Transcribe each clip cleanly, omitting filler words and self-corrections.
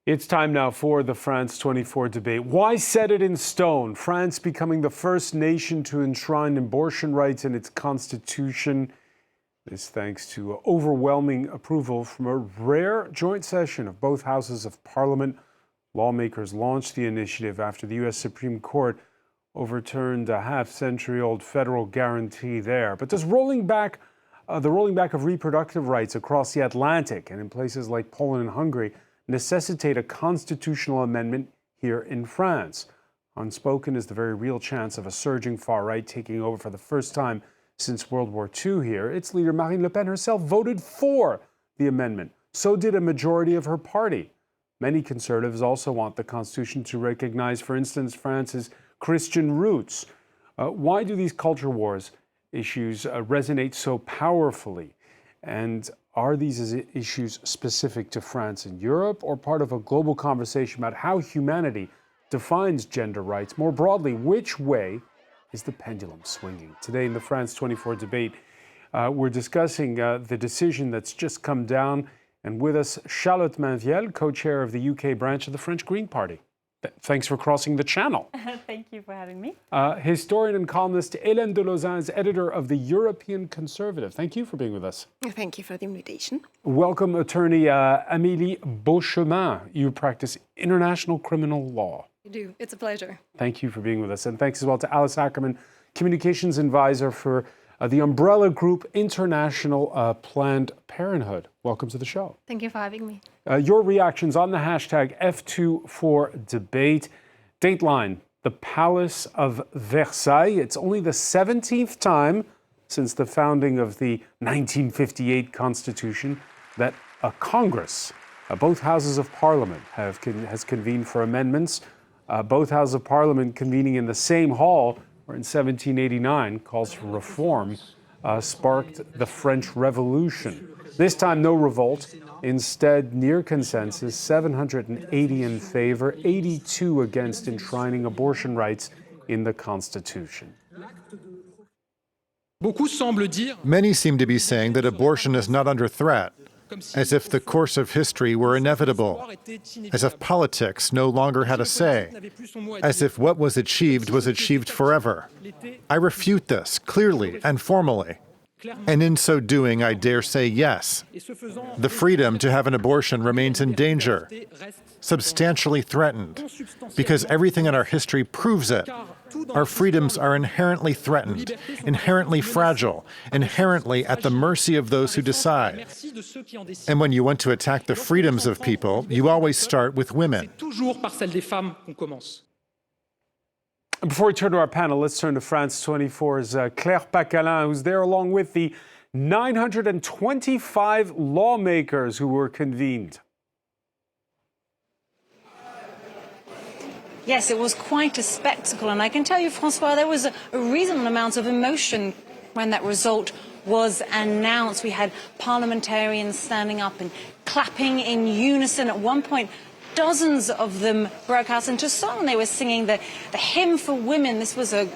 It's time now for the France 24 debate. Why set it in stone? France becoming the first nation to enshrine abortion rights in its constitution. This thanks to overwhelming approval from a rare joint session of both houses of parliament. Lawmakers launched the initiative after the U.S. Supreme Court overturned a half-century-old federal guarantee there. But does the rolling back of reproductive rights across the Atlantic and in places like Poland and Hungary necessitate a constitutional amendment here in France? Unspoken is the very real chance of a surging far right taking over for the first time since World War II here. Its leader, Marine Le Pen herself, voted for the amendment. So did a majority of her party. Many conservatives also want the Constitution to recognize, for instance, France's Christian roots. Why do these culture wars issues resonate so powerfully? And are these issues specific to France and Europe, or part of a global conversation about how humanity defines gender rights? More broadly, which way is the pendulum swinging? Today in the France 24 debate, we're discussing the decision that's just come down. And with us, Charlotte Mainvielle, co-chair of the UK branch of the French Green Party. Thanks for crossing the channel. Thank you for having me. Historian and columnist Hélène de Lausanne is editor of the European Conservative. Thank you for being with us. Thank you for the invitation. Welcome, attorney Amélie Beauchemin. You practice international criminal law. I do. It's a pleasure. Thank you for being with us. And thanks as well to Alice Ackerman, communications advisor for the umbrella group International Planned Parenthood. Welcome to the show. Thank you for having me. Your reactions on the hashtag F24debate. Dateline, the Palace of Versailles. It's only the 17th time since the founding of the 1958 Constitution that a Congress, both houses of Parliament, has convened for amendments. Both houses of Parliament convening in the same hall where in 1789 calls for reform, sparked the French Revolution. This time, no revolt. Instead, near consensus, 780 in favor, 82 against enshrining abortion rights in the Constitution. Many seem to be saying that abortion is not under threat, as if the course of history were inevitable, as if politics no longer had a say, as if what was achieved forever. I refute this clearly and formally. And in so doing, I dare say yes. The freedom to have an abortion remains in danger, substantially threatened, because everything in our history proves it. Our freedoms are inherently threatened, inherently fragile, inherently at the mercy of those who decide. And when you want to attack the freedoms of people, you always start with women. Before we turn to our panel, let's turn to France 24's Claire Pacalin, who's there along with the 925 lawmakers who were convened. Yes, it was quite a spectacle. And I can tell you, Francois, there was a reasonable amount of emotion when that result was announced. We had parliamentarians standing up and clapping in unison. At one point, dozens of them broke out into song. They were singing the hymn for women. This was a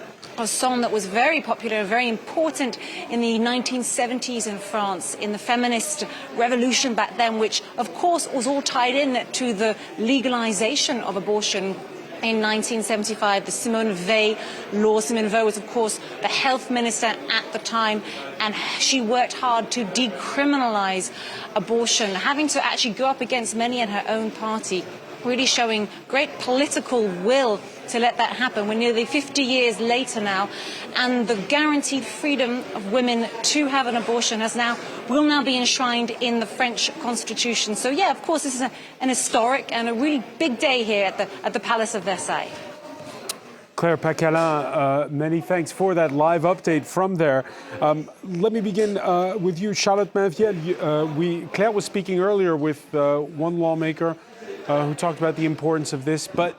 song that was very popular, very important in the 1970s in France, in the feminist revolution back then, which, of course, was all tied in to the legalization of abortion in 1975, the Simone Weil law. Simone Weil was, of course, the health minister at the time, and she worked hard to decriminalize abortion, having to actually go up against many in her own party, really showing great political will to let that happen. We're nearly 50 years later now, and the guaranteed freedom of women to have an abortion will now be enshrined in the French Constitution. So, yeah, of course, this is an historic and a really big day here at the Palace of Versailles. Claire Pacalin, many thanks for that live update from there. Let me begin with you, Charlotte Mainvielle. Claire was speaking earlier with one lawmaker who talked about the importance of this, but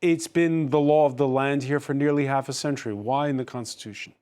it's been the law of the land here for nearly half a century. Why in the Constitution?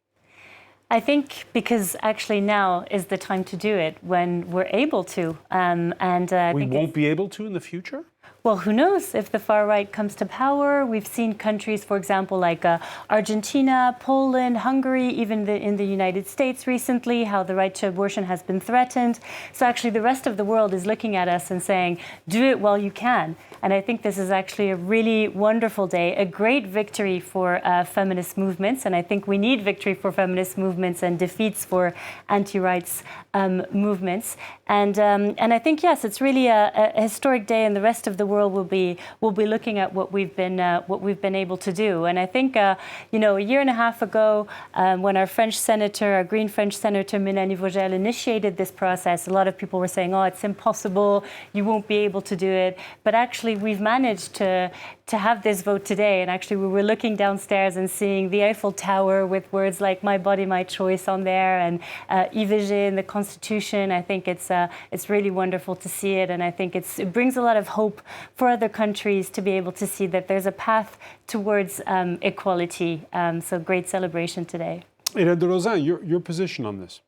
I think because actually now is the time to do it when we're able to. We won't be able to in the future? well, who knows if the far right comes to power? We've seen countries, for example, like Argentina, Poland, Hungary, even in the United States recently, how the right to abortion has been threatened. So actually the rest of the world is looking at us and saying, do it while you can. And I think this is actually a really wonderful day, a great victory for feminist movements. And I think we need victory for feminist movements and defeats for anti-rights movements. And I think, yes, it's really a historic day, and the rest of the world will be looking at what we've been able to do. And I think, a year and a half ago, when our Green French Senator Mélanie Vogel initiated this process, a lot of people were saying, oh, it's impossible, you won't be able to do it. But actually, we've managed to have this vote today. And actually, we were looking downstairs and seeing the Eiffel Tower with words like "My body, my choice" on there, and IVG in the Constitution. I think it's really wonderful to see it, and I think it brings a lot of hope for other countries to be able to see that there's a path towards equality. So great celebration today. Hélène de Lausanne, your position on this?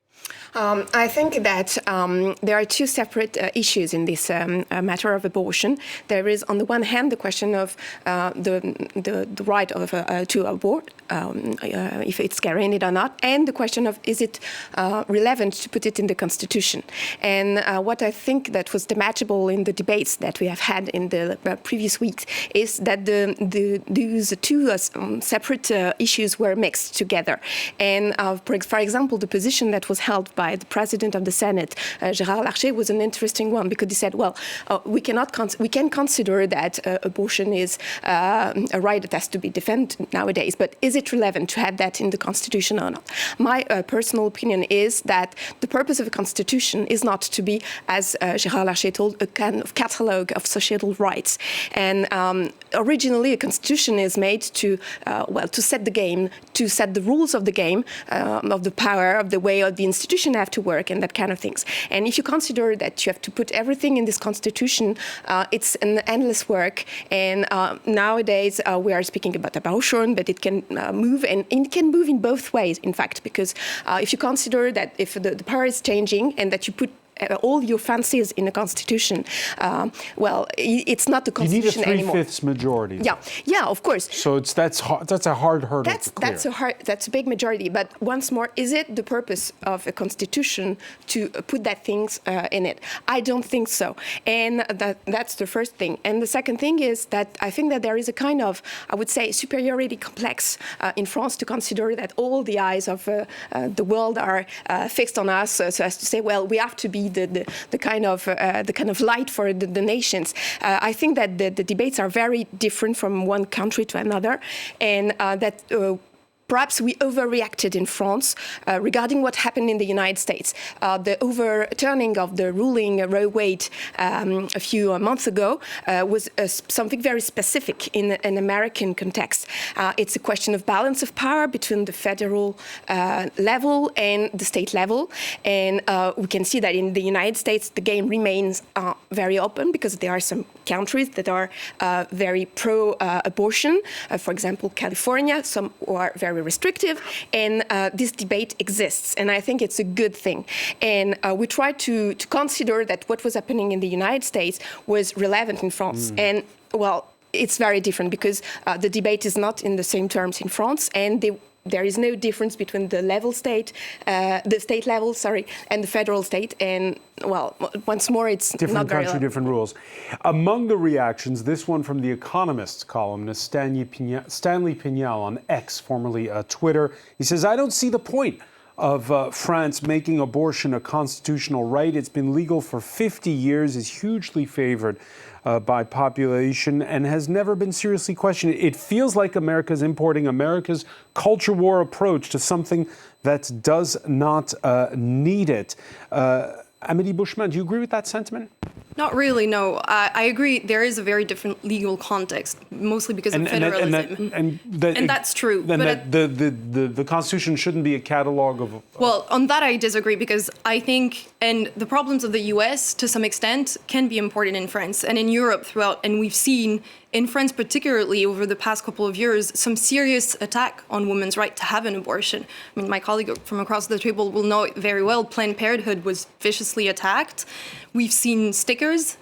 I think that there are two separate issues in this matter of abortion. There is, on the one hand, the question of the right of to abort, if it's guaranteed or not, and the question of is it relevant to put it in the Constitution. And what I think that was demagogical in the debates that we have had in the previous weeks is that these two separate issues were mixed together. And for example, the position that was held by the President of the Senate, Gérard Larcher, was an interesting one, because he said, well, we can consider that abortion is a right that has to be defended nowadays, but is it relevant to have that in the Constitution or not? My personal opinion is that the purpose of a Constitution is not to be, as Gérard Larcher told, a kind of catalogue of societal rights. And originally, a Constitution is made to set the game, to set the rules of the game, of the power, of the way of the institution have to work, and that kind of things. And if you consider that you have to put everything in this Constitution, it's an endless work. And nowadays, we are speaking about abortion, but it can move, and it can move in both ways, in fact, because if you consider that if the power is changing and that you put all your fancies in the Constitution, it's not the Constitution anymore. You need a 3/5 majority. Yeah, of course. So that's a hard hurdle to clear. That's a big majority. But once more, is it the purpose of a Constitution to put that things in it? I don't think so. And that's the first thing. And the second thing is that I think that there is a kind of, I would say, superiority complex in France to consider that all the eyes of the world are fixed on us, so as to say, well, we have to be the kind of light for the nations. I think that the debates are very different from one country to another, and that perhaps we overreacted in France regarding what happened in the United States. The overturning of the ruling Roe Wade a few months ago was something very specific in an American context. It's a question of balance of power between the federal level and the state level. And we can see that in the United States, the game remains very open, because there are some countries that are very pro-abortion. For example, California, some are very restrictive, and this debate exists, and I think it's a good thing. And we try to consider that what was happening in the United States was relevant in France, and well, it's very different, because the debate is not in the same terms in France, and there is no difference between the state level, and the federal state. And well, once more, it's different not country, different rules. Among the reactions, this one from The Economist columnist Stanley Pignal on X, formerly Twitter. He says, "I don't see the point of France making abortion a constitutional right. It's been legal for 50 years, is hugely favored by population, and has never been seriously questioned. It feels like America's importing America's culture war approach to something that does not need it." Amélie Bushman, do you agree with that sentiment? Not really, no. I agree there is a very different legal context, mostly because of federalism. And that's true. Then the Constitution shouldn't be a catalogue of... Well, on that I disagree, because I think, and the problems of the US, to some extent, can be imported in France and in Europe throughout. And we've seen, in France particularly, over the past couple of years, some serious attack on women's right to have an abortion. I mean, my colleague from across the table will know it very well. Planned Parenthood was viciously attacked. We've seen stickers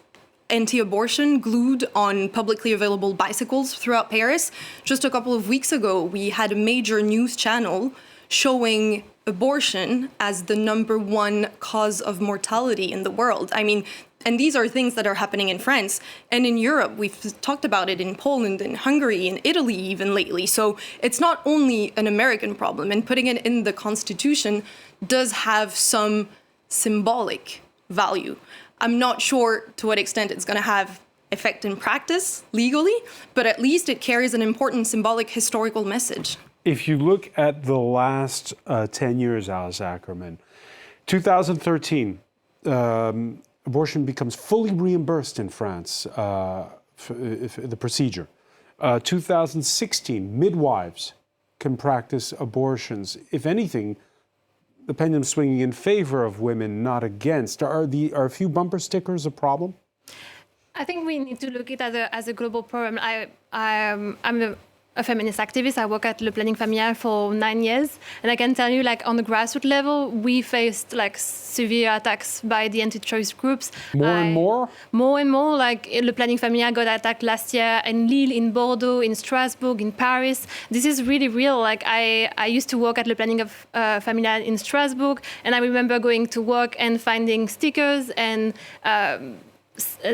anti-abortion glued on publicly available bicycles throughout Paris. Just a couple of weeks ago, we had a major news channel showing abortion as the #1 cause of mortality in the world. I mean, and these are things that are happening in France. And in Europe, we've talked about it in Poland, in Hungary, in Italy even lately. So it's not only an American problem, and putting it in the Constitution does have some symbolic value. I'm not sure to what extent it's going to have effect in practice legally, but at least it carries an important symbolic historical message. If you look at the last 10 years, Alice Ackerman, 2013, abortion becomes fully reimbursed in France, the procedure. 2016, midwives can practice abortions. If anything, the pendulum swinging in favor of women, not against. Are a few bumper stickers a problem? I think we need to look at it as a global problem. I'm a feminist activist. I work at Le Planning Familial for 9 years, and I can tell you, like, on the grassroots level, we faced like severe attacks by the anti-choice groups. More and more? More and more. Like, Le Planning Familial got attacked last year in Lille, in Bordeaux, in Strasbourg, in Paris. This is really real. Like, I used to work at Le Planning Familial in Strasbourg, and I remember going to work and finding stickers and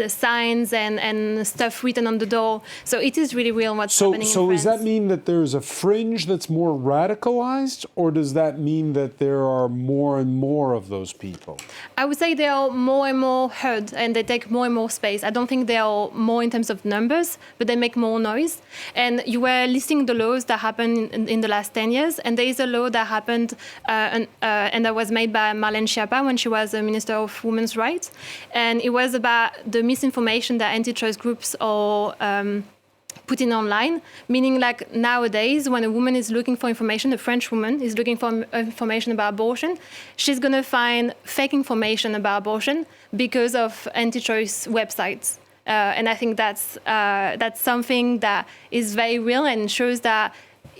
signs and stuff written on the door. So it is really real what's happening in France. So does that mean that there's a fringe that's more radicalized, or does that mean that there are more and more of those people? I would say they are more and more heard, and they take more and more space. I don't think they are more in terms of numbers, but they make more noise. And you were listing the laws that happened in the last 10 years, and there is a law that happened and that was made by Marlène Schiappa when she was the Minister of Women's Rights. And it was about the misinformation that anti-choice groups are putting online, meaning, like, nowadays when a woman is looking for information, a French woman is looking for information about abortion, she's going to find fake information about abortion because of anti-choice websites. And I think that's something that is very real and shows that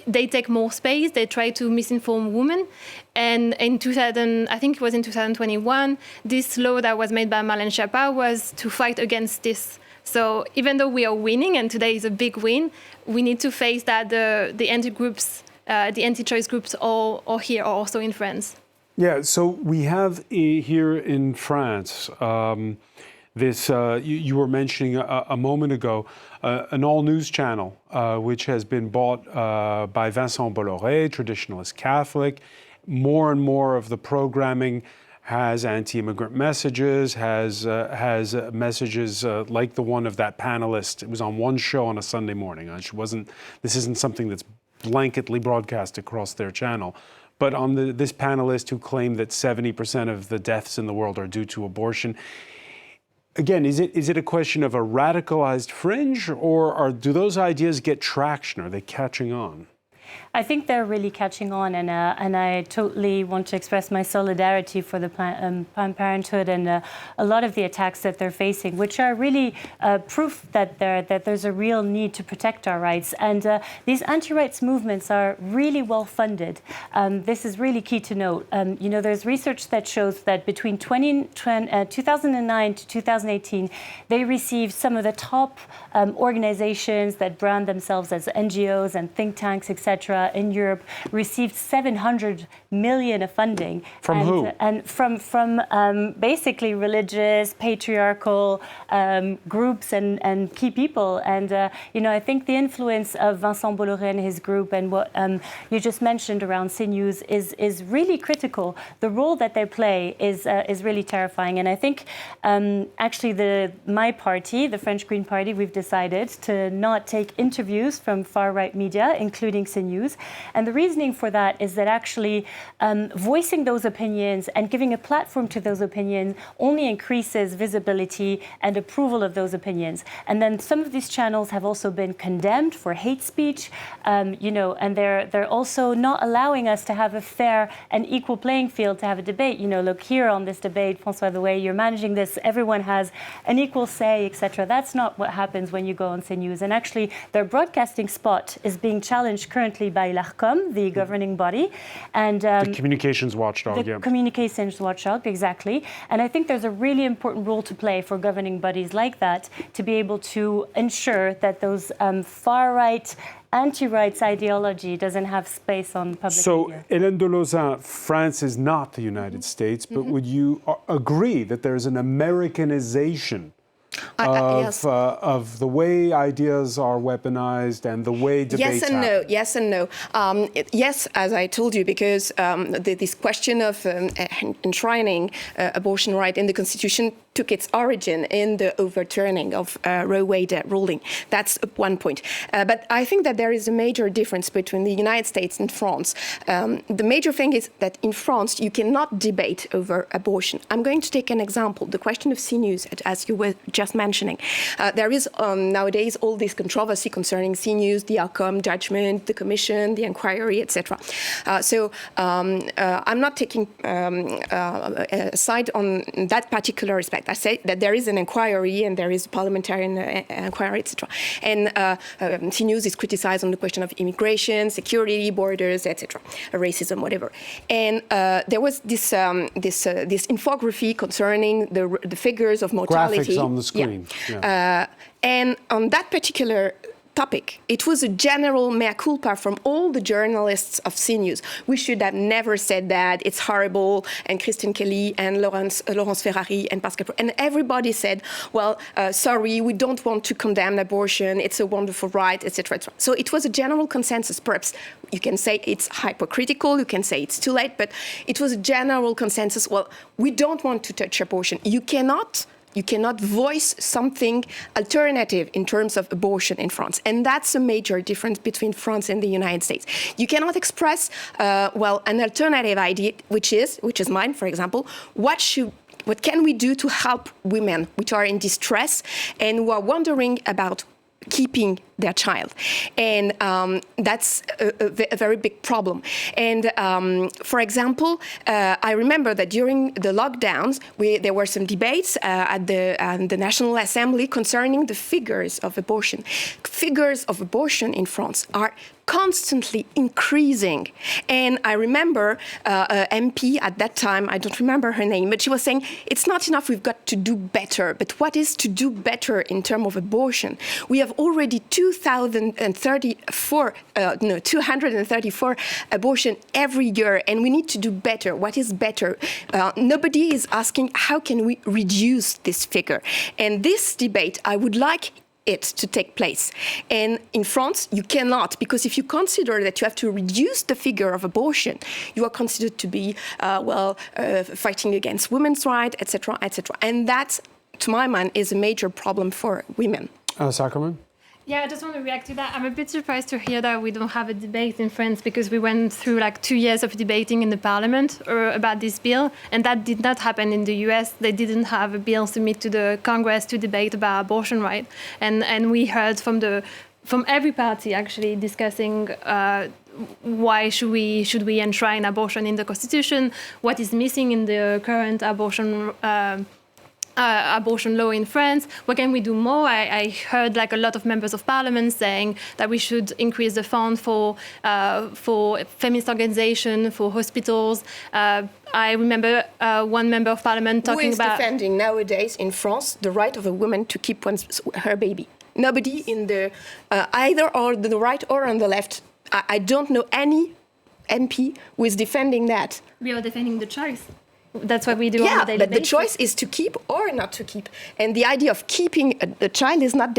they take more space, they try to misinform women. And in 2021, this law that was made by Marlène Schiappa was to fight against this. So even though we are winning, and today is a big win, we need to face that the anti-choice groups are here, are also in France. Yeah, so we have here in France, this, you were mentioning a moment ago, an all-news channel, which has been bought by Vincent Bolloré, traditionalist Catholic. More and more of the programming has anti-immigrant messages, has messages like the one of that panelist. It was on one show on a Sunday morning. This isn't something that's blanketly broadcast across their channel. But on this panelist who claimed that 70% of the deaths in the world are due to abortion. Again, is it a question of a radicalized fringe, or do those ideas get traction? Are they catching on? I think they're really catching on, and I totally want to express my solidarity for the Planned Parenthood and a lot of the attacks that they're facing, which are really proof that there's a real need to protect our rights. And these anti-rights movements are really well funded. This is really key to note. There's research that shows that between 2009 to 2018, they received some of the top organizations that brand themselves as NGOs and think tanks, etc., in Europe, received 700 million of funding. From who? And from basically religious, patriarchal groups and key people. And I think the influence of Vincent Bolloré and his group, and what you just mentioned around CNews, is really critical. The role that they play is really terrifying. And I think actually my party, the French Green Party, we've decided to not take interviews from far-right media, including CNews. And the reasoning for that is that actually voicing those opinions and giving a platform to those opinions only increases visibility and approval of those opinions. And then some of these channels have also been condemned for hate speech, and they're also not allowing us to have a fair and equal playing field to have a debate. Look here on this debate, François, the way you're managing this, everyone has an equal say, etc. That's not what happens when you go on CNews. And actually, their broadcasting spot is being challenged currently recently by l'ARCOM, the governing body. And the communications watchdog, the communications watchdog, exactly. And I think there's a really important role to play for governing bodies like that to be able to ensure that those far-right anti-rights ideology doesn't have space on public media. So, Hélène de Lauzin, France is not the United States, but would you agree that there's an Americanization of the way ideas are weaponized and the way debates happen? Yes and no. Yes, as I told you, because this question of enshrining abortion right in the Constitution took its origin in the overturning of Roe Wade ruling. That's one point. But I think that there is a major difference between the United States and France. The major thing is that in France, you cannot debate over abortion. I'm going to take an example, the question of CNews, as you were just mentioning. There is nowadays all this controversy concerning CNews, the outcome, judgment, the commission, the inquiry, etc. So I'm not taking a side on that particular respect. I say that there is an inquiry and there is a parliamentarian inquiry, etc. And CNews is criticized on the question of immigration, security, borders, etc., racism, whatever. And there was this infography concerning the figures of mortality. Graphics on the screen. Yeah. And on that particular topic, it was a general mea culpa from all the journalists of CNews. We should have never said that. It's horrible. And Christine Kelly and Laurence Ferrari and Pascal, and everybody said, well, sorry, we don't want to condemn abortion. It's a wonderful right, etc., etc. So it was a general consensus. Perhaps you can say it's hypocritical. You can say it's too late, but it was a general consensus. Well, we don't want to touch abortion. You cannot voice something alternative in terms of abortion in France. And that's a major difference between France and the United States. You cannot express, an alternative idea, which is mine, for example. What can we do to help women which are in distress and who are wondering about keeping their child? And that's a very big problem. And for example, I remember that during the lockdowns, there were some debates at the National Assembly concerning the figures of abortion. Figures of abortion in France are constantly increasing. And I remember an MP at that time, I don't remember her name, but she was saying, it's not enough, we've got to do better. But what is to do better in terms of abortion? We have already 234 abortion every year, and we need to do better. What is better? Nobody is asking, how can we reduce this figure? And this debate, I would like it to take place. And in France, you cannot, because if you consider that you have to reduce the figure of abortion, you are considered to be, fighting against women's rights, etc., etc. And that, to my mind, is a major problem for women. Sacrament? Yeah, I just want to react to that. I'm a bit surprised to hear that we don't have a debate in France, because we went through 2 years of debating in the parliament about this bill, and that did not happen in the US. They didn't have a bill submitted to the Congress to debate about abortion right. And we heard from every party actually discussing why should we enshrine abortion in the Constitution, what is missing in the current abortion law in France. What can we do more? I heard a lot of members of parliament saying that we should increase the fund for feminist organization, for hospitals. I remember one member of parliament talking about... Who is defending nowadays in France the right of a woman to keep her baby? Nobody in the either on the right or on the left. I don't know any MP who is defending that. We are defending the choice. That's what we do on a daily basis. Yeah, but the choice is to keep or not to keep. And the idea of keeping a child is not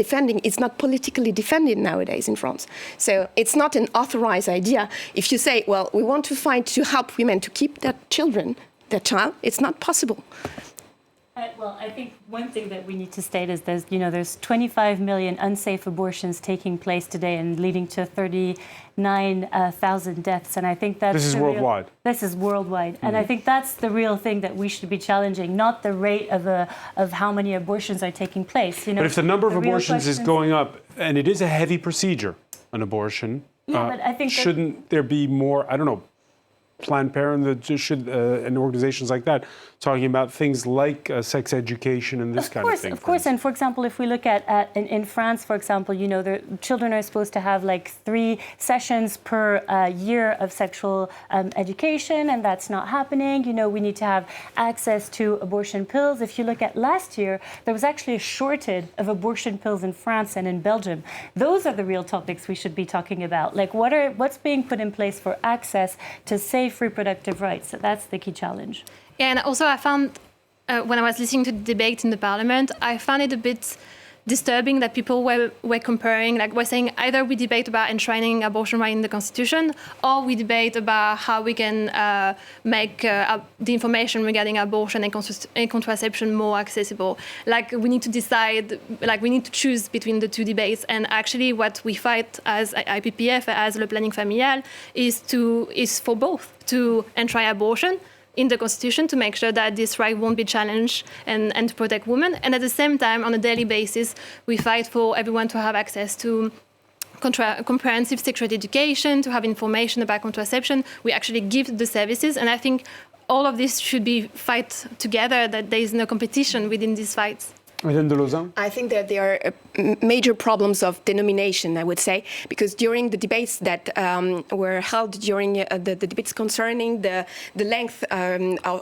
politically defended nowadays in France. So it's not an authorized idea. If you say, well, we want to fight to help women to keep their child, it's not possible. Well, I think one thing that we need to state is there's 25 million unsafe abortions taking place today and leading to 39,000 deaths. And I think that's... This is worldwide. This is worldwide. Mm-hmm. And I think that's the real thing that we should be challenging, not the rate of how many abortions are taking place. But if the number of abortions is going up, and it is a heavy procedure, an abortion, but I think shouldn't there be more, I don't know, Planned Parenthood and organizations like that talking about things like sex education and this kind of thing. Of course. And for example, if we look at in France, for example, you know, the children are supposed to have like 3 sessions per year of sexual education, and that's not happening. You know, we need to have access to abortion pills. If you look at last year, there was actually a shortage of abortion pills in France and in Belgium. Those are the real topics we should be talking about. Like what's being put in place for access to safe reproductive rights. So that's the key challenge. And also I found, when I was listening to the debate in the parliament, I found it a bit disturbing that people were comparing, like we're saying either we debate about enshrining abortion right in the constitution, or we debate about how we can make the information regarding abortion and contraception more accessible. Like we need to decide, like we need to choose between the two debates. And actually what we fight as IPPF, as Le Planning Familial, is for both, to enshrine abortion in the Constitution to make sure that this right won't be challenged and to protect women. And at the same time, on a daily basis, we fight for everyone to have access to comprehensive sexual education, to have information about contraception. We actually give the services. And I think all of this should be fight together, that there is no competition within these fights. Madame de Lauzin? I think that there are major problems of denomination, I would say, because during the debates that were held during the debates concerning the length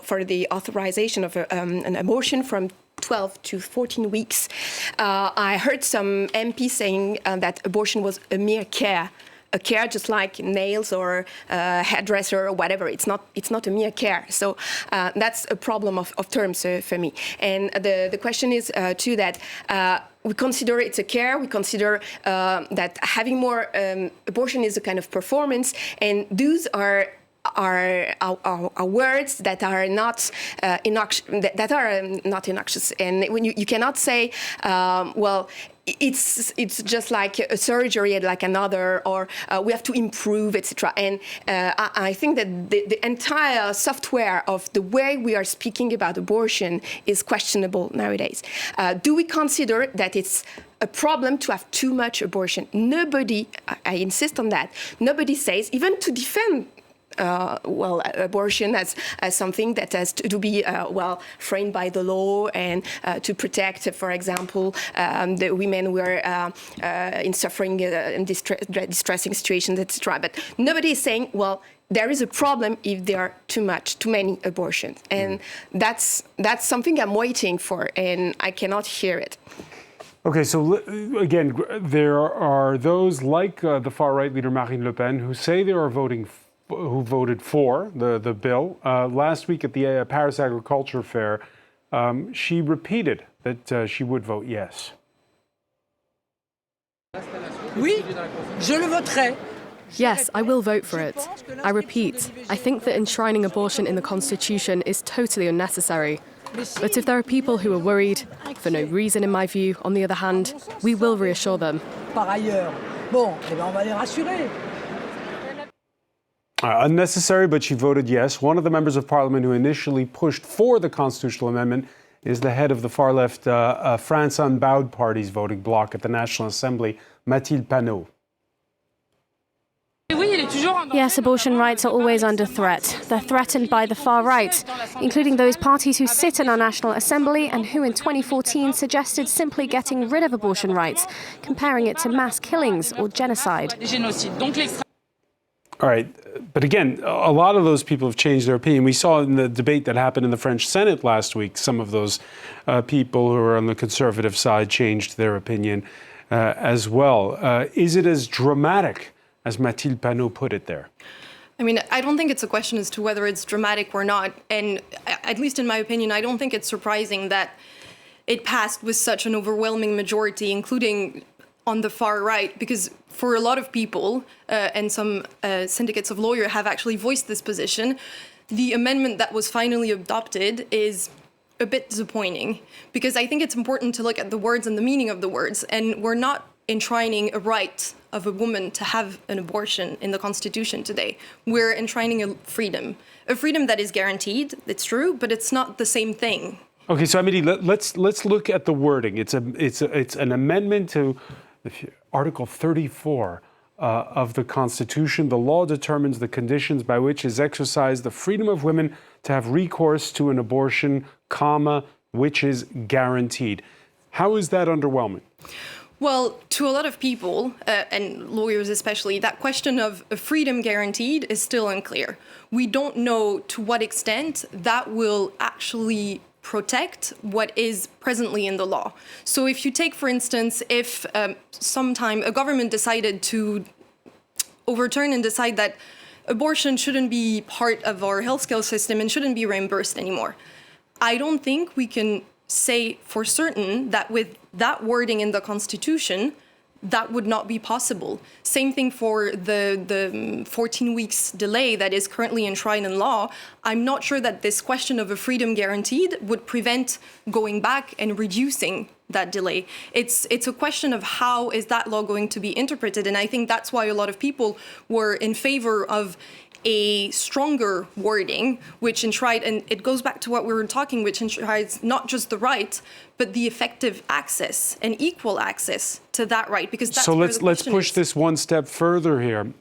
for the authorization of an abortion from 12 to 14 weeks, I heard some MPs saying that abortion was a mere care. A care just like nails or hairdresser or whatever. It's not a mere care. So that's a problem of terms for me. And the question is too that we consider it's a care. We consider that having more abortion is a kind of performance, and those are words that are not innoxious. And when you cannot say, well, it's just like a surgery like another, or we have to improve, etc. And I think that the entire software of the way we are speaking about abortion is questionable nowadays. Do we consider that it's a problem to have too much abortion? Nobody, I insist on that, nobody says, even to defend abortion as something that has to be framed by the law and to protect, for example, the women who are in suffering in distressing situations, etc. But nobody is saying, well, there is a problem if there are too many abortions, and that's something I'm waiting for, and I cannot hear it. Okay, so again, there are those like the far-right leader Marine Le Pen who say they are who voted for the bill. Last week at the Paris Agriculture Fair, she repeated that she would vote yes. Oui, je le voterai. Yes, I will vote for it. I repeat, I think that enshrining abortion in the Constitution is totally unnecessary. But if there are people who are worried, for no reason in my view, on the other hand, we will reassure them. Par ailleurs, bon, eh ben on va les rassurer. Unnecessary, but she voted yes. One of the members of parliament who initially pushed for the constitutional amendment is the head of the far-left France Unbowed Party's voting bloc at the National Assembly, Mathilde Panot. Yes, abortion rights are always under threat. They're threatened by the far right, including those parties who sit in our National Assembly and who in 2014 suggested simply getting rid of abortion rights, comparing it to mass killings or genocide. All right. But again, a lot of those people have changed their opinion. We saw in the debate that happened in the French Senate last week, some of those people who are on the conservative side changed their opinion as well. Is it as dramatic as Mathilde Panot put it there? I mean, I don't think it's a question as to whether it's dramatic or not. And at least in my opinion, I don't think it's surprising that it passed with such an overwhelming majority, including on the far right, because for a lot of people, and some syndicates of lawyers have actually voiced this position, the amendment that was finally adopted is a bit disappointing, because I think it's important to look at the words and the meaning of the words, and we're not enshrining a right of a woman to have an abortion in the Constitution today. We're enshrining a freedom that is guaranteed, it's true, but it's not the same thing. Okay, so Amélie, let's look at the wording. It's an amendment to Article 34 of the Constitution. The law determines the conditions by which is exercised the freedom of women to have recourse to an abortion, comma, which is guaranteed. How is that underwhelming? Well, to a lot of people, and lawyers especially, that question of a freedom guaranteed is still unclear. We don't know to what extent that will actually protect what is presently in the law. So if you take, for instance, if sometime a government decided to overturn and decide that abortion shouldn't be part of our healthcare system and shouldn't be reimbursed anymore, I don't think we can say for certain that with that wording in the Constitution, that would not be possible. Same thing for the 14 weeks delay that is currently enshrined in law. I'm not sure that this question of a freedom guaranteed would prevent going back and reducing that delay. It's a question of how is that law going to be interpreted, and I think that's why a lot of people were in favor of a stronger wording, which enshrined, and it goes back to what we were talking, which enshrines not just the right, but the effective access and equal access to that right. Because that's so let's push this one step further here.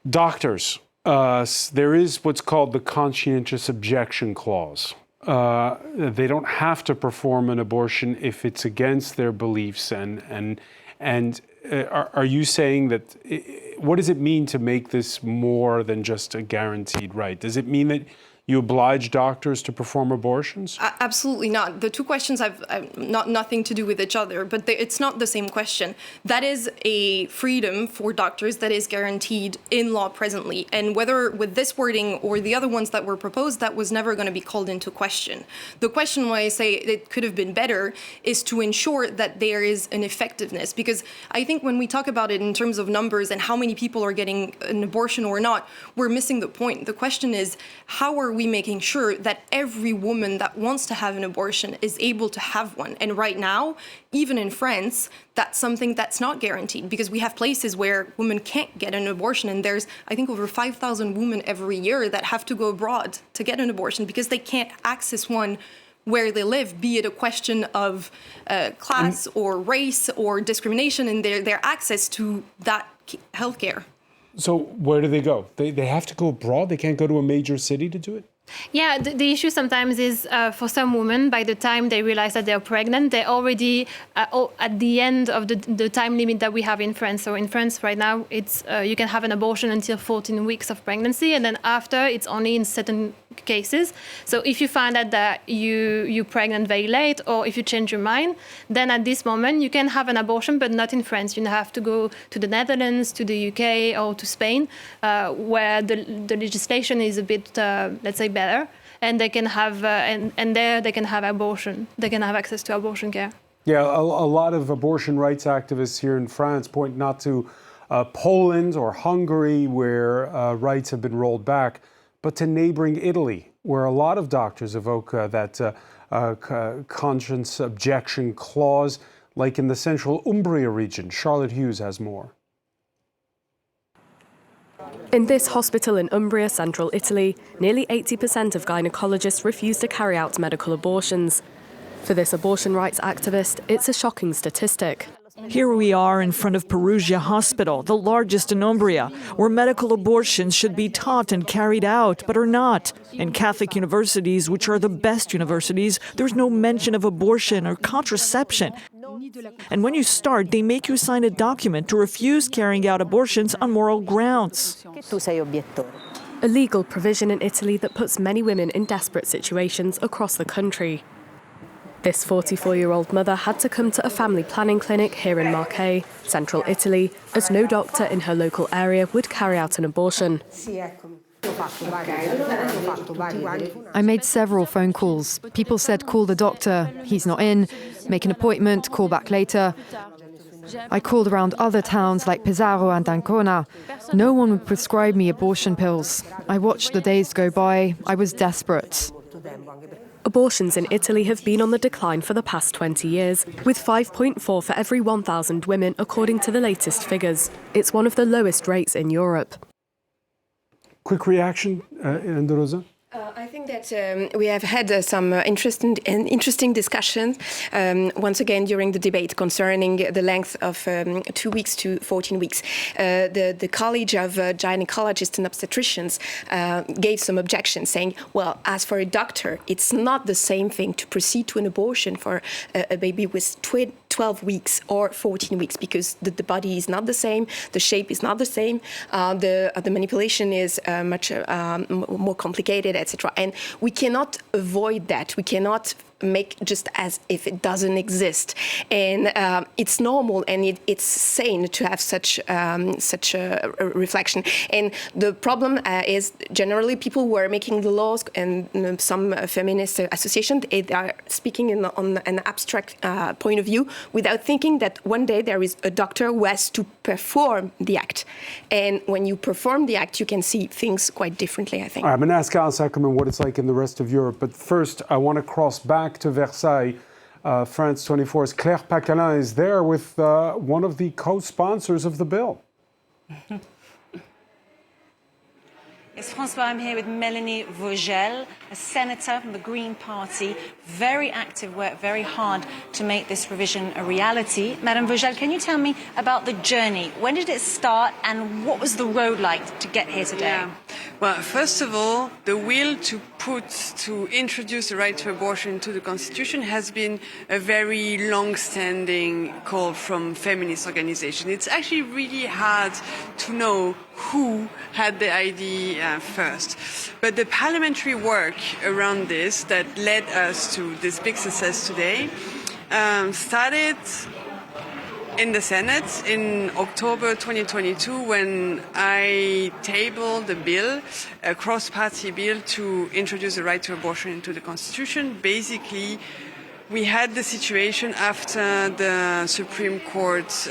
Doctors, there is what's called the conscientious objection clause. They don't have to perform an abortion if it's against their beliefs, and are you saying that, what does it mean to make this more than just a guaranteed right? Does it mean that you oblige doctors to perform abortions? Absolutely not. The two questions have nothing to do with each other, but it's not the same question. That is a freedom for doctors that is guaranteed in law presently. And whether with this wording or the other ones that were proposed, that was never going to be called into question. The question why I say it could have been better is to ensure that there is an effectiveness. Because I think when we talk about it in terms of numbers and how many people are getting an abortion or not, we're missing the point. The question is, how are we making sure that every woman that wants to have an abortion is able to have one? And right now, even in France, that's something that's not guaranteed, because we have places where women can't get an abortion, and there's, I think, over 5,000 women every year that have to go abroad to get an abortion because they can't access one where they live, be it a question of class or race or discrimination in their access to that healthcare. So where do they go? They have to go abroad? They can't go to a major city to do it? Yeah, the issue sometimes is for some women, by the time they realize that they're pregnant, they're already at the end of the time limit that we have in France. So in France right now, it's you can have an abortion until 14 weeks of pregnancy, and then after it's only in certain cases. So if you find out that you're pregnant very late, or if you change your mind, then at this moment you can have an abortion, but not in France. You have to go to the Netherlands, to the UK, or to Spain, where the legislation is a bit, let's say, better, and they can have and there they can have abortion. They can have access to abortion care. Yeah, a lot of abortion rights activists here in France point not to Poland or Hungary, where rights have been rolled back, but to neighboring Italy, where a lot of doctors evoke that conscience objection clause, like in the central Umbria region. Charlotte Hughes has more. In this hospital in Umbria, central Italy, nearly 80% of gynecologists refuse to carry out medical abortions. For this abortion rights activist, it's a shocking statistic. Here we are in front of Perugia Hospital, the largest in Umbria, where medical abortions should be taught and carried out, but are not. In Catholic universities, which are the best universities, there's no mention of abortion or contraception. And when you start, they make you sign a document to refuse carrying out abortions on moral grounds. A legal provision in Italy that puts many women in desperate situations across the country. This 44-year-old mother had to come to a family planning clinic here in Marche, central Italy, as no doctor in her local area would carry out an abortion. I made several phone calls. People said, call the doctor, he's not in, make an appointment, call back later. I called around other towns like Pesaro and Ancona. No one would prescribe me abortion pills. I watched the days go by. I was desperate. Abortions in Italy have been on the decline for the past 20 years, with 5.4 for every 1,000 women, according to the latest figures. It's one of the lowest rates in Europe. Quick reaction, Rosa? I think think that we have had some interesting discussions once again during the debate concerning the length of 2 weeks to 14 weeks. The College of Gynecologists and Obstetricians gave some objections, saying, well, as for a doctor, it's not the same thing to proceed to an abortion for a baby with 12 weeks or 14 weeks, because the body is not the same, the shape is not the same, the manipulation is much more complicated, etc. And we cannot avoid that. We cannot make just as if it doesn't exist. And it's normal and it's sane to have such a reflection. And the problem is generally people who are making the laws and some feminist associations, they are speaking on an abstract point of view without thinking that one day there is a doctor who has to perform the act. And when you perform the act, you can see things quite differently, I think. All right, I'm going to ask Alice Ackerman what it's like in the rest of Europe. But first, I want to cross back to Versailles. France 24's Claire Pacalin is there with one of the co-sponsors of the bill. Yes, François, I'm here with Mélanie Vogel, a senator from the Green Party. Very active work, very hard to make this revision a reality. Madame Vogel, can you tell me about the journey? When did it start and what was the road like to get here today? Yeah. Well, first of all, the will to introduce the right to abortion into the Constitution has been a very long-standing call from feminist organizations. It's actually really hard to know who had the idea first. But the parliamentary work around this that led us to this big success today started in the Senate in October 2022 when I tabled the bill, a cross-party bill to introduce the right to abortion into the Constitution. Basically, we had the situation after the Supreme Court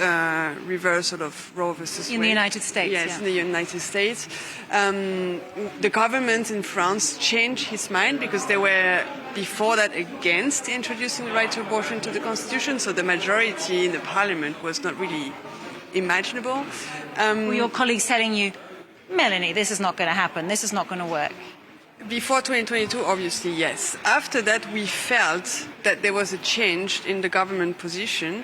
reversal of Roe versus Wade. In the United States, yes, yeah. In the United States. The government in France changed his mind because they were before that against introducing the right to abortion to the Constitution, so the majority in the parliament was not really imaginable. Were your colleagues telling you, Melanie, this is not going to happen, this is not going to work? Before 2022, obviously, yes. After that, we felt that there was a change in the government position,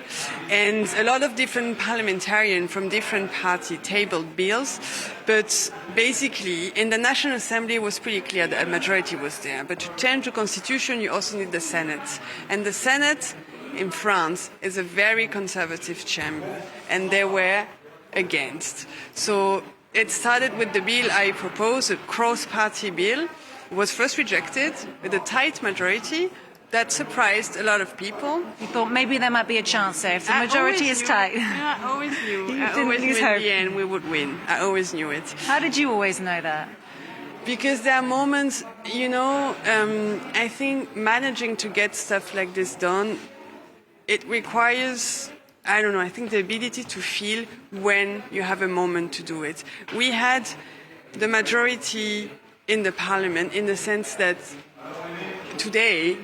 and a lot of different parliamentarians from different parties tabled bills, but basically, in the National Assembly, it was pretty clear that a majority was there. But to change the constitution, you also need the Senate. And the Senate in France is a very conservative chamber, and they were against. So it started with the bill I proposed, a cross-party bill. It was first rejected with a tight majority. That surprised a lot of people. You thought maybe there might be a chance there if the majority is tight. I always knew. You I didn't always lose knew hope. in the end we would win. I always knew it. How did you always know that? Because there are moments, I think managing to get stuff like this done, it requires, I think the ability to feel when you have a moment to do it. We had the majority in the parliament in the sense that today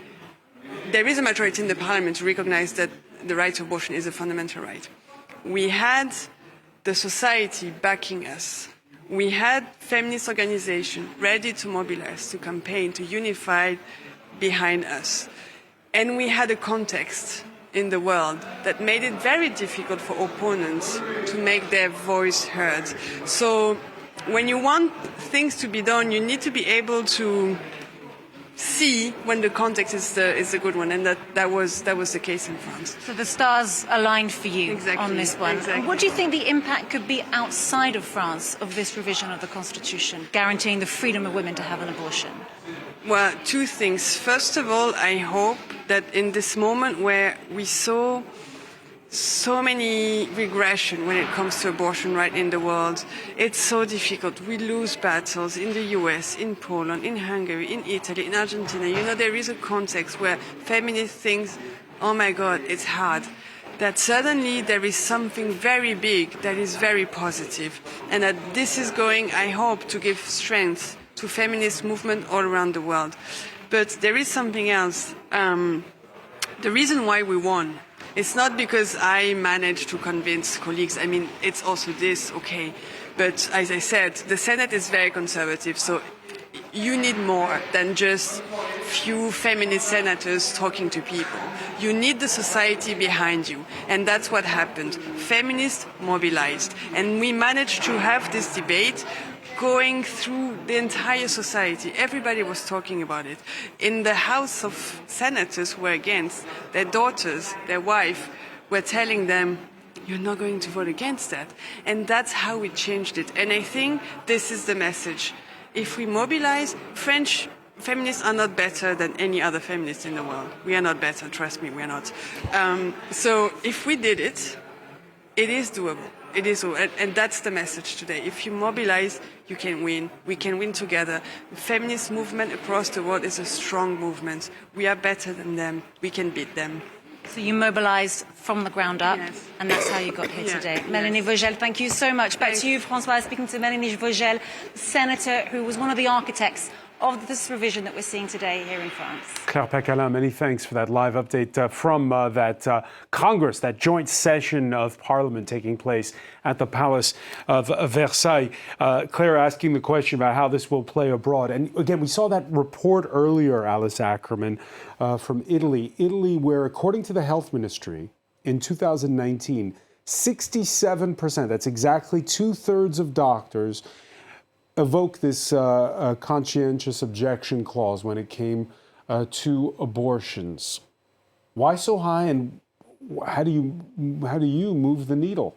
there is a majority in the parliament to recognize that the right to abortion is a fundamental right. We had the society backing us. We had feminist organizations ready to mobilize, to campaign, to unify behind us. And we had a context in the world that made it very difficult for opponents to make their voice heard. So when you want things to be done, you need to be able to see when the context is the good one, and that was the case in France. So the stars aligned for you on this one. Exactly. What do you think the impact could be outside of France of this revision of the Constitution, guaranteeing the freedom of women to have an abortion? Well, two things. First of all, I hope that in this moment where we saw so many regression when it comes to abortion right in the world, it's so difficult. We lose battles in the US, in Poland, in Hungary, in Italy, in Argentina. There is a context where feminists think, oh my God, it's hard. That suddenly there is something very big that is very positive. And that this is going, I hope, to give strength to feminist movement all around the world. But there is something else. The reason why we won, it's not because I managed to convince colleagues. I mean, it's also this, okay. But as I said, the Senate is very conservative. So you need more than just few feminist senators talking to people. You need the society behind you. And that's what happened. Feminists mobilized. And we managed to have this debate going through the entire society. Everybody was talking about it. In the House of Senators who were against, their daughters, their wife, were telling them, you're not going to vote against that. And that's how we changed it. And I think this is the message. If we mobilize, French feminists are not better than any other feminists in the world. We are not better, trust me, we are not. So if we did it, it is doable. It is, and that's the message today. If you mobilize, you can win. We can win together. The feminist movement across the world is a strong movement. We are better than them. We can beat them. So you mobilised from the ground up, yes. And that's how you got here today. Yes. Mélanie Vogel, thank you so much. Back to you, Françoise, speaking to Mélanie Vogel, the senator who was one of the architects of this revision that we're seeing today here in France. Claire Pecalin, many thanks for that live update from that Congress, that joint session of Parliament taking place at the Palace of Versailles. Claire asking the question about how this will play abroad. And again, we saw that report earlier, Alice Ackerman, from Italy. Italy, where according to the health ministry, in 2019, 67%, that's exactly 2/3 of doctors, evoke this conscientious objection clause when it came to abortions. Why so high, and how do you move the needle?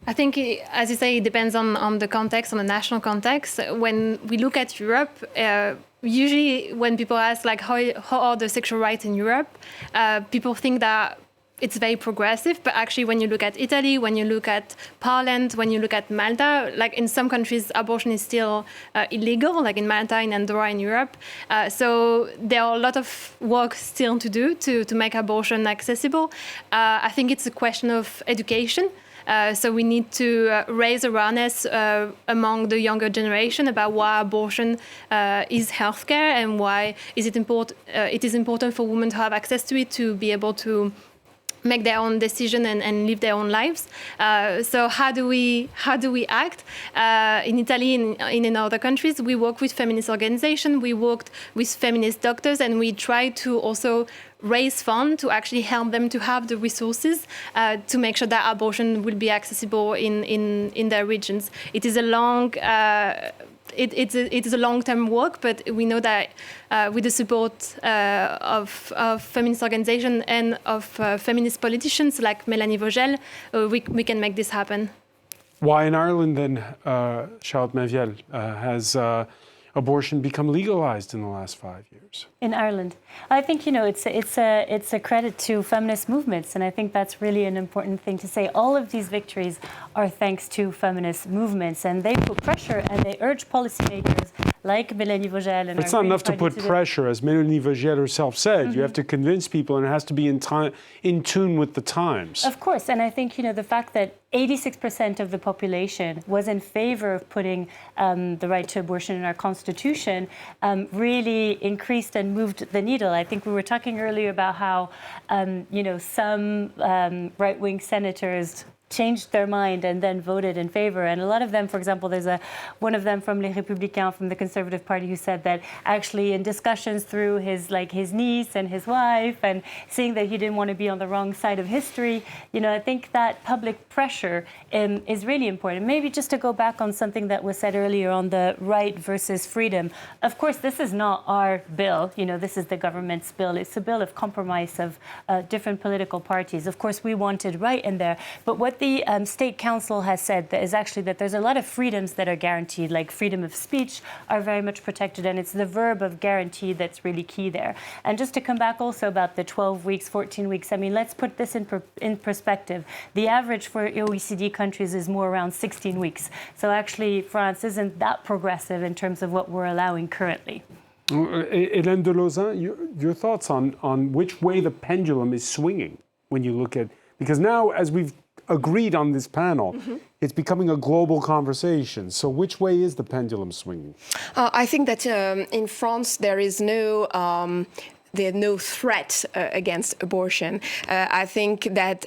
I think, as you say, it depends on the context, on the national context. When we look at Europe, usually when people ask, like, how are the sexual rights in Europe, people think that it's very progressive, but actually when you look at Italy, when you look at Poland, when you look at Malta, like in some countries, abortion is still illegal, like in Malta, in Andorra, in Europe. So there are a lot of work still to do to make abortion accessible. I think it's a question of education. So we need to raise awareness among the younger generation about why abortion is healthcare and why it is important for women to have access to it, to be able to make their own decision and live their own lives. So how do we act? In Italy, in other countries, we work with feminist organizations, we worked with feminist doctors, and we try to also raise funds to actually help them to have the resources to make sure that abortion will be accessible in their regions. It is a long it is a long-term work, but we know that with the support of feminist organizations and of feminist politicians like Mélanie Vogel, we can make this happen. Why in Ireland then, Charlotte Maviel, has abortion become legalized in the last 5 years? In Ireland, I think it's a credit to feminist movements, and I think that's really an important thing to say. All of these victories are thanks to feminist movements, and they put pressure and they urge policymakers like Mélanie Vogel. And it's not enough to put pressure, as Mélanie Vogel herself said. Mm-hmm. You have to convince people, and it has to be in tune with the times. Of course, and I think the fact that 86% of the population was in favor of putting the right to abortion in our constitution really increased and moved the needle. I think we were talking earlier about how some right-wing senators changed their mind and then voted in favor. And a lot of them, for example, there's one of them from Les Républicains, from the Conservative Party, who said that actually in discussions through his niece and his wife, and seeing that he didn't want to be on the wrong side of history, I think that public pressure is really important. Maybe just to go back on something that was said earlier on the right versus freedom. Of course, this is not our bill. This is the government's bill. It's a bill of compromise of different political parties. Of course, we wanted right in there. But what the State Council has said is actually that there's a lot of freedoms that are guaranteed, like freedom of speech are very much protected, and it's the verb of guarantee that's really key there. And just to come back also about the 12 weeks, 14 weeks, I mean, let's put this in perspective. The average for OECD countries is more around 16 weeks. So actually, France isn't that progressive in terms of what we're allowing currently. Hélène de Lauzin, your thoughts on which way the pendulum is swinging when you look at, because now, as we've agreed on this panel, mm-hmm. It's becoming a global conversation. So which way is the pendulum swinging? I think that in France there is no threat against abortion. I think that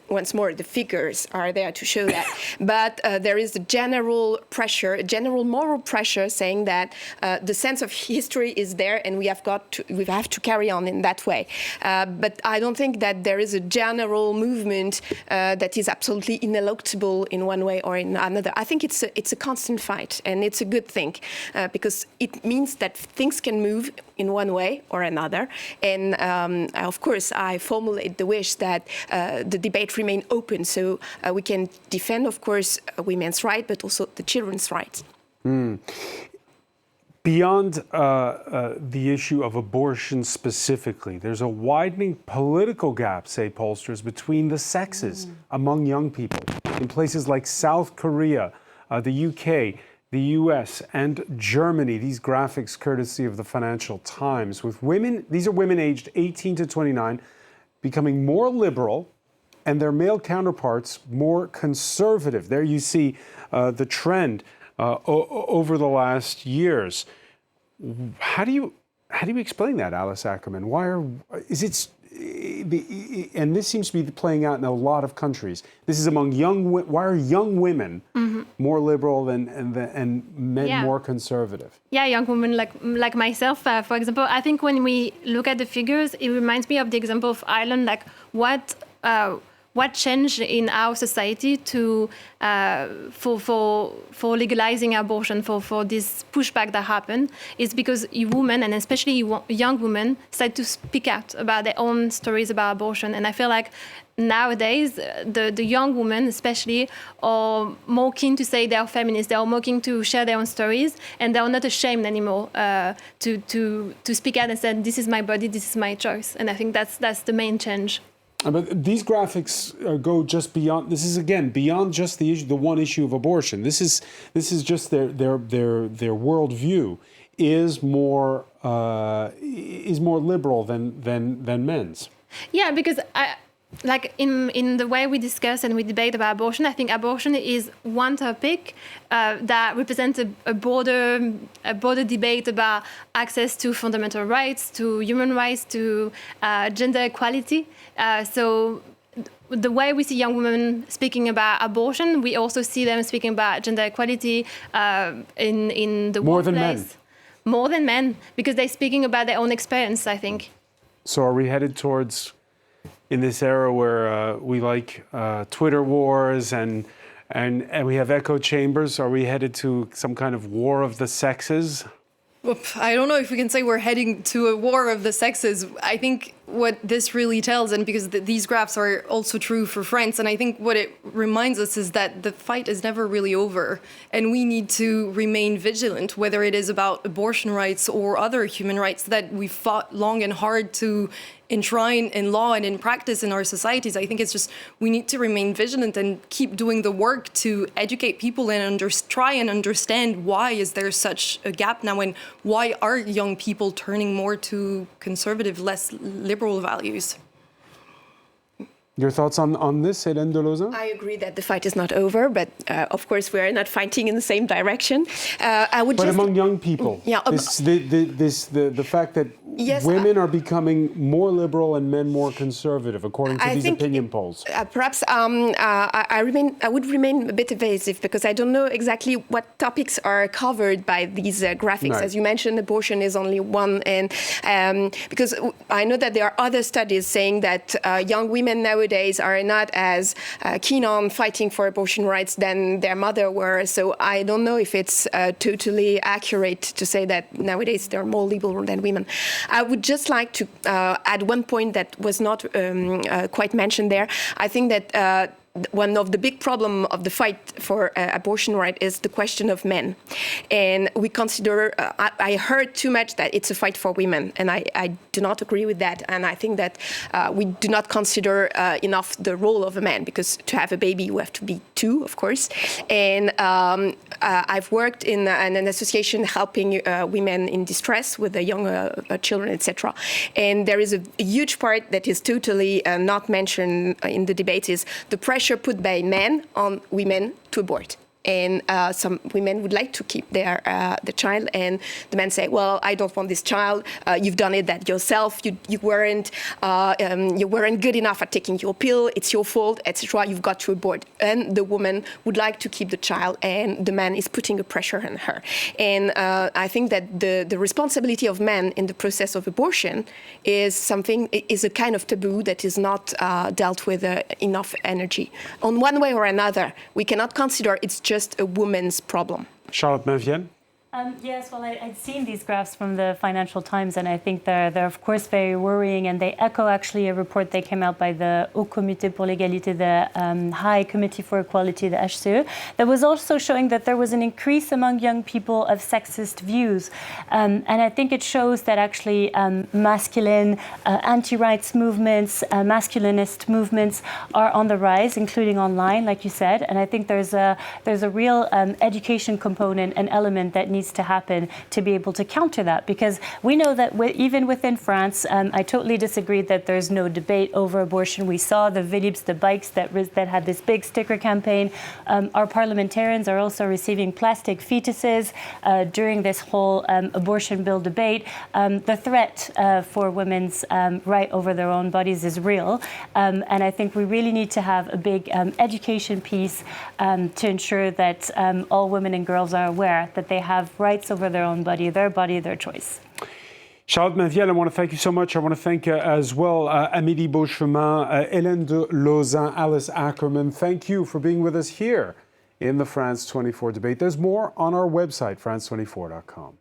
once more, the figures are there to show that. But there is a general pressure, a general moral pressure saying that the sense of history is there and we have to carry on in that way. But I don't think that there is a general movement that is absolutely ineluctable in one way or in another. I think it's a constant fight, and it's a good thing because it means that things can move in one way or another. And of course, I formulate the wish that the debate remain open so we can defend, of course, women's rights, but also the children's rights. Beyond the issue of abortion specifically, there's a widening political gap, say pollsters, between the sexes among young people in places like South Korea, the UK, the US, and Germany. These graphics courtesy of the Financial Times, with women, these are women aged 18 to 29, becoming more liberal and their male counterparts more conservative. There you see the trend over the last years. How do you explain that, Alice Ackerman? And this seems to be playing out in a lot of countries. This is among why are young women more liberal and men more conservative? Yeah, young women like myself, for example. I think when we look at the figures, it reminds me of the example of Ireland. Like what changed in our society to for legalizing abortion, for this pushback that happened, is because women, and especially young women, started to speak out about their own stories about abortion. And I feel like nowadays, the young women especially are more keen to say they are feminists, they are more keen to share their own stories, and they are not ashamed anymore to speak out and say, this is my body, this is my choice. And I think that's the main change. But these graphics go just beyond. This is again beyond just the one issue of abortion. This is just their worldview is more liberal than men's. Yeah, because like in the way we discuss and we debate about abortion, I think abortion is one topic that represents a broader debate about access to fundamental rights, to human rights, to gender equality. So the way we see young women speaking about abortion, we also see them speaking about gender equality in the more workplace. Than men. More than men, because they're speaking about their own experience, I think. So are we headed towards, in this era where we like Twitter wars and we have echo chambers, are we headed to some kind of war of the sexes? Well, I don't know if we can say we're heading to a war of the sexes. I think what this really tells, and because these graphs are also true for France, and I think what it reminds us is that the fight is never really over, and we need to remain vigilant, whether it is about abortion rights or other human rights that we fought long and hard to enshrine in law and in practice in our societies. I think it's just we need to remain vigilant and keep doing the work to educate people and try and understand why is there such a gap now, and why are young people turning more to conservative, less liberal values. Your thoughts on this, Hélène de Lausanne? I agree that the fight is not over, but of course we are not fighting in the same direction. But among young people, the fact that women are becoming more liberal and men more conservative, according to these opinion polls. Perhaps I would remain a bit evasive because I don't know exactly what topics are covered by these graphics. Right. As you mentioned, abortion is only one, and because I know that there are other studies saying that young women nowadays are not as keen on fighting for abortion rights than their mother were. So I don't know if it's totally accurate to say that nowadays they're more liberal than women. I would just like to add one point that was not quite mentioned there. I think that one of the big problems of the fight for abortion right is the question of men. And we consider, I heard too much that it's a fight for women, and I do not agree with that. And I think that we do not consider enough the role of a man, because to have a baby, you have to be two, of course. And I've worked in an association helping women in distress with the young children, etc. And there is a huge part that is totally not mentioned in the debate is the pressure put by men on women to abort. and some women would like to keep their the child, and the men say, well, I don't want this child. You've done it that yourself. You weren't good enough at taking your pill. It's your fault, etc. You've got to abort. And the woman would like to keep the child, and the man is putting a pressure on her. And I think that the responsibility of men in the process of abortion is a kind of taboo that is not dealt with enough energy. On one way or another, we cannot consider it's just a woman's problem. Charlotte Mavienne? Yes, well, I'd seen these graphs from the Financial Times, and I think they're of course very worrying, and they echo actually a report that came out by the Haut Comité pour l'égalité, the High Committee for Equality, the HCE, that was also showing that there was an increase among young people of sexist views. And I think it shows that actually masculine anti-rights movements, masculinist movements are on the rise, including online, like you said. And I think there's a real education component, an element that needs to happen to be able to counter that, because we know that even within France, I totally disagree that there's no debate over abortion. We saw the Vélib', the bikes that had this big sticker campaign. Our parliamentarians are also receiving plastic fetuses during this whole abortion bill debate. The threat for women's right over their own bodies is real, and I think we really need to have a big education piece to ensure that all women and girls are aware that they have rights over their own body, their choice. Charlotte Mavienne, I want to thank you so much. I want to thank as well Amélie Beauchemin, Hélène de Lauzin, Alice Ackerman. Thank you for being with us here in the France 24 debate. There's more on our website, france24.com.